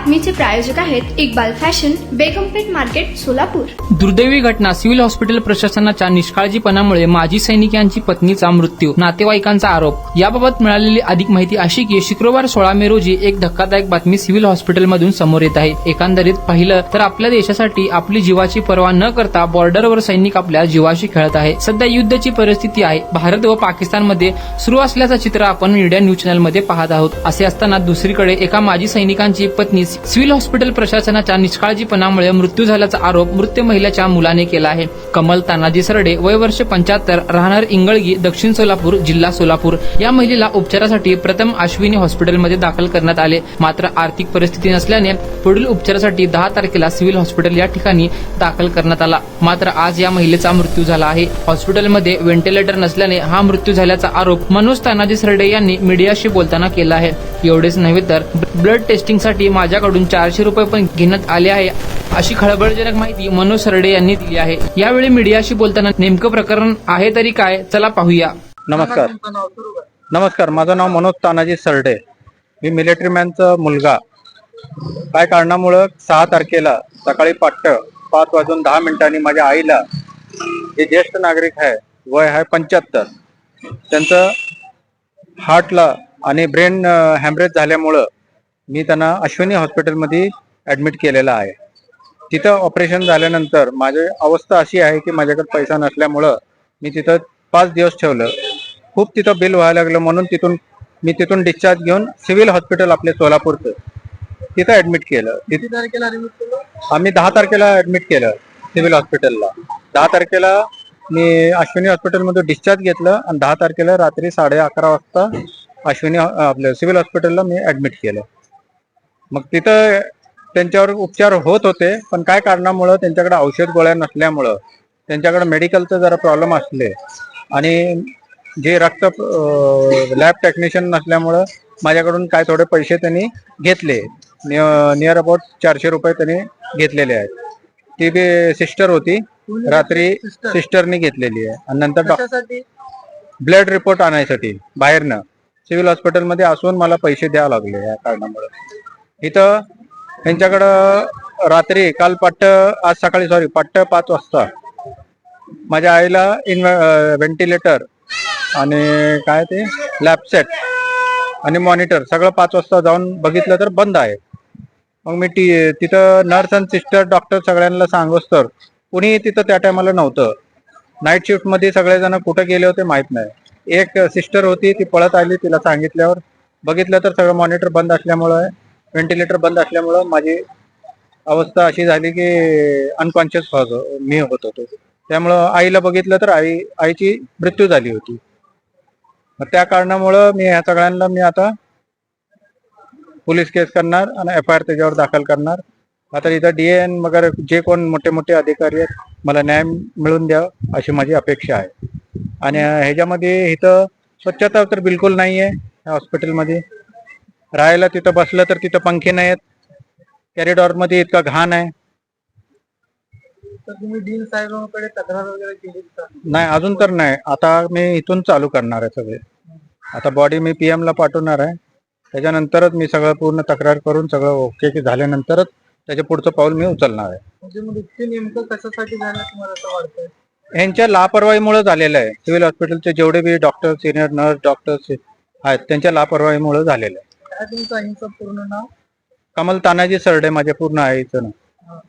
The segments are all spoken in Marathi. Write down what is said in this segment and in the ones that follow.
बातमीचे प्रायोजक आहेत इक्बाल फॅशन, बेगमपेठ मार्केट, सोलापूर। दुर्दैवी घटना सिव्हिल हॉस्पिटल प्रशासनाच्या निष्काळजीपणामुळे माजी सैनिकांची पत्नीचा मृत्यू, नातेवाईकांचा आरोप। याबाबत मिळालेली अधिक माहिती अशी की शुक्रवार 16 मे रोजी एक धक्कादायक बातमी सिव्हिल हॉस्पिटलमधून समोर येत आहे। एकंदरीत पाहिलं तर आपल्या देशासाठी आपली जीवाची पर्वा न करता बॉर्डरवर सैनिक आपल्या जीवाशी खेळत आहे। सध्या युद्धाची परिस्थिती आहे भारत व पाकिस्तानमध्ये सुरू असल्याचं चित्र आपण इंडिया न्यूज चॅनलमध्ये पाहत आहोत। असे असताना दुसरीकडे एका माजी सैनिकांची पत्नी सिव्हिल हॉस्पिटल प्रशासनाच्या निष्काळजीपणामुळे मृत्यू झाल्याचा आरोप मृत महिलेच्या मुलाने केला आहे। कमल तानाजी सरडे, वय वर्ष 75, राहणार इंगळगी, दक्षिण सोलापूर, जिल्हा सोलापूर। या महिलेला उपचारासाठी प्रथम अश्विनी हॉस्पिटलमध्ये दाखल करण्यात आले, मात्र आर्थिक परिस्थिती नसल्याने पुढील उपचारासाठी 10 तारखेला सिव्हिल हॉस्पिटल या ठिकाणी दाखल करण्यात आला। मात्र आज या महिलेचा मृत्यू झाला आहे। हॉस्पिटलमध्ये व्हेंटिलेटर नसल्याने हा मृत्यू झाल्याचा आरोप मनोज तानाजी सरडे यांनी मीडियाशी बोलताना केला आहे। एवढेच नव्हे तर ब्लड टेस्टिंगसाठी माझ्याकडून 400 रुपये पण घेण्यात आले आहे, अशी खळबळजनक माहिती मनोज सरडे यांनी दिली आहे। यावेळी मीडियाशी बोलताना नेमकं प्रकरण आहे तरी काय, चला पाहूया। नमस्कार, माझं नाव मनोज तानाजी सरडे। मी मिलिटरी मॅनचा मुलगा। काय कारणामुळे 6 तारखेला सकाळी 5:10 माझ्या आईला, जे ज्येष्ठ नागरिक आहे, वय आहे 75, त्यांचं हार्टला आणि ब्रेन हॅमरेज झाल्यामुळं मी त्यांना अश्विनी हॉस्पिटलमध्ये ऍडमिट केलेलं आहे। तिथं ऑपरेशन झाल्यानंतर माझी अवस्था अशी आहे की माझ्याकडे पैसा नसल्यामुळं मी तिथं 5 दिवस ठेवलं। खूप तिथं बिल व्हायला लागलं, म्हणून तिथून डिस्चार्ज घेऊन सिव्हिल हॉस्पिटल आपले सोलापूरचं तिथं ऍडमिट केलं। आम्ही 10 तारखेला ऍडमिट केलं सिव्हिल हॉस्पिटलला। 10 तारखेला मी अश्विनी हॉस्पिटलमध्ये डिस्चार्ज घेतलं आणि 10 तारखेला रात्री 11:30 वाजता अश्विनी आपल्या सिव्हिल हॉस्पिटलला मी ऍडमिट केलं। मग तिथं त्यांच्यावर उपचार होत होते, पण काय कारणामुळं त्यांच्याकडे औषध गोळ्या नसल्यामुळं, त्यांच्याकडे मेडिकलचं जरा प्रॉब्लेम असले आणि जे रक्त लॅब टेक्निशियन नसल्यामुळं माझ्याकडून काय थोडे पैसे त्यांनी घेतले। नियर अबाउट 400 रुपये त्यांनी घेतलेले आहेत। ती बी सिस्टर होती, रात्री सिस्टरनी घेतलेली आहे। आणि नंतर ब्लड रिपोर्ट आणायसाठी बाहेरनं सिव्हिल हॉस्पिटलमध्ये असून मला पैसे द्यावे लागले। या कारणामुळे इथं त्यांच्याकडं रात्री आज सकाळी 5 वाजता माझ्या आईला व्हेंटिलेटर आणि काय ते लॅबसेट आणि मॉनिटर सगळं 5 वाजता जाऊन बघितलं तर बंद आहे। मग मी तिथं नर्स आणि सिस्टर, डॉक्टर सगळ्यांना सांगोस तर कुणी तिथं त्या टायमाला नव्हतं। नाईट शिफ्ट मध्ये सगळेजण कुठे गेले होते माहित नाही। एक सिस्टर होती, ती पळत आली, तिला सांगितल्यावर बघितलं तर सगळं मॉनिटर बंद असल्यामुळं, व्हेंटिलेटर बंद असल्यामुळं माझी अवस्था अशी झाली की अनकॉन्शियस मी होत होतो। त्यामुळं आईला बघितलं तर आईची मृत्यू झाली होती। मग त्या कारणामुळं मी ह्या सगळ्यांना आता पोलीस केस करणार आणि FIR त्याच्यावर दाखल करणार। आता इथं DN वगैरे जे कोण मोठे मोठे अधिकारी आहेत, मला न्याय मिळवून द्यावं अशी माझी अपेक्षा आहे। आणि ह्याच्यामध्ये इथं स्वच्छता तर बिलकुल नाही आहे हॉस्पिटलमध्ये। राहायला तिथं बसलं तर तिथं पंखे नाही आहेत, कॉरिडॉरमध्ये इतका घाण आहे। तर तुम्ही डीन साहेबांकडे तक्रार वगैरे केली का? नाही, अजून तर नाही। आता मी इथून चालू करणार आहे सगळे। आता बॉडी मी PM ला पाठवणार आहे, त्याच्यानंतरच मी सगळं पूर्ण तक्रार करून सगळं ओके झाल्यानंतरच त्याच्या पुढचं पाऊल मी उचलणार आहे। म्हणजे मग इतके नेमकं कशासाठी झालं तुम्हाला असं वाटतंय? यांच्या लापरवाहीमुळे झालेलं आहे। सिव्हिल हॉस्पिटलचे जेवढे बी डॉक्टर, सिनियर नर्स डॉक्टर्स आहेत, त्यांच्या लापरवाहीमुळे झालेलं आहे। काय तुमचं आईचं पूर्ण नाव? कमल तानाजी सरडे माझे पूर्ण आईचं नाव।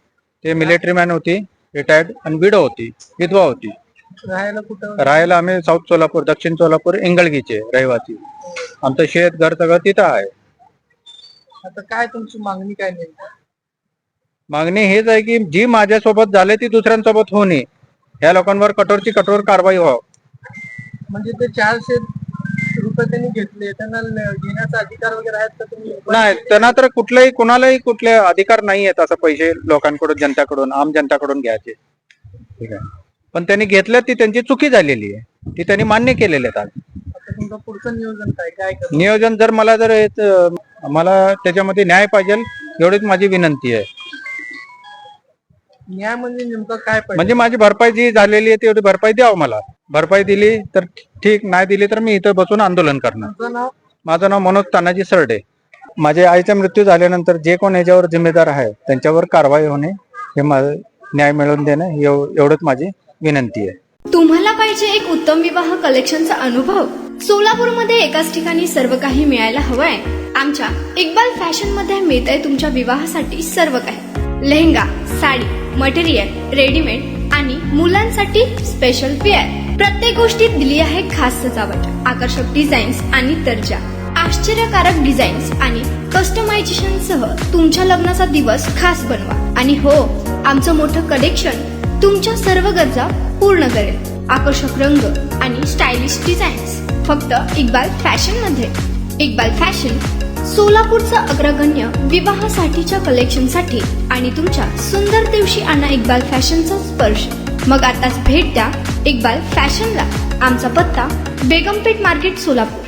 ते मिलिटरी मॅन होती, रिटायर्ड, आणि विधवा होती। राहायला कुठं? राहायला आम्ही साऊथ सोलापूर, दक्षिण सोलापूर, इंगळगीचे रहिवासी। आमचं शेत घर सगळं तिथं आहे। आता काय तुमची मागणी काय नेमकी? मागणी हेच आहे की जी माझ्यासोबत झाले ती दुसऱ्यांसोबत होऊ नये। या लोकांवर कठोरची कठोर कारवाई व्हावं। म्हणजे ते 400 रुपये त्यांनी घेतले, त्यांना घेण्याचा अधिकार वगैरे आहेत का? तुम्ही नाही, त्यांना तर कुणालाही कुठले अधिकार नाही आहेत असं पैसे लोकांकडून, जनताकडून, आम जनताकडून घ्यायचे। ठीक आहे, पण त्यांनी घेतलं ती त्यांची चुकी झालेली आहे, ती त्यांनी मान्य केलेले आहेत। आता तुमचं पुढचं नियोजन काय करणार? नियोजन मला त्याच्यामध्ये न्याय पाहिजे, एवढीच माझी विनंती आहे। न्याय म्हणजे नेमकं काय पाहिजे? म्हणजे माझी भरपाई जी झालेली आहे तेवढी भरपाई द्यावं मला। भरपाई दिली तर ठीक, नाही दिली तर मी इथं बसून आंदोलन करणार। तुमचं नाव? माझं नाव मनोज तानाजी सरडे। माझ्या आईचा मृत्यू झाल्यानंतर जे कोण याच्यावर जिम्मेदार आहे त्यांच्यावर कारवाई होणे हे न्याय मिळवून देणं एवढंच माझी विनंती आहे. तुम्हाला पाहिजे एक उत्तम विवाह कलेक्शनचा अनुभव? सोलापूरमध्ये एकाच ठिकाणी सर्व काही मिळायला हवंय. आमच्या इक्बाल फॅशन मध्ये मिळतंय तुमच्या विवाहासाठी सर्व काही. लेहंगा, साडी, मटेरियल, रेडीमेड आणि मुलांसाठी स्पेशल वेअर. प्रत्येक गोष्टीत दिली आहे खास सजावट, आकर्षक डिझाईन्स आणि दर्जा, आश्चर्यकारक डिझाईन्स आणि कस्टमायझेशन सह तुमच्या लग्नाचा दिवस खास बनवा. आणि हो, आमचं मोठं कलेक्शन तुमच्या सर्व गरजा पूर्ण करेल. आकर्षक रंग आणि स्टायलिश डिझाईन्स फक्त इक्बाल फॅशन मध्ये. इक्बाल फॅशन सोलापूरचं अग्रगण्य विवाहासाठीच्या कलेक्शनसाठी आणि तुमच्या सुंदर दिवशी आणा इक्बाल फॅशनचा स्पर्श. मग आताच भेट द्या इक्बाल फॅशनला. आमचा पत्ता बेगमपेठ मार्केट, सोलापूर.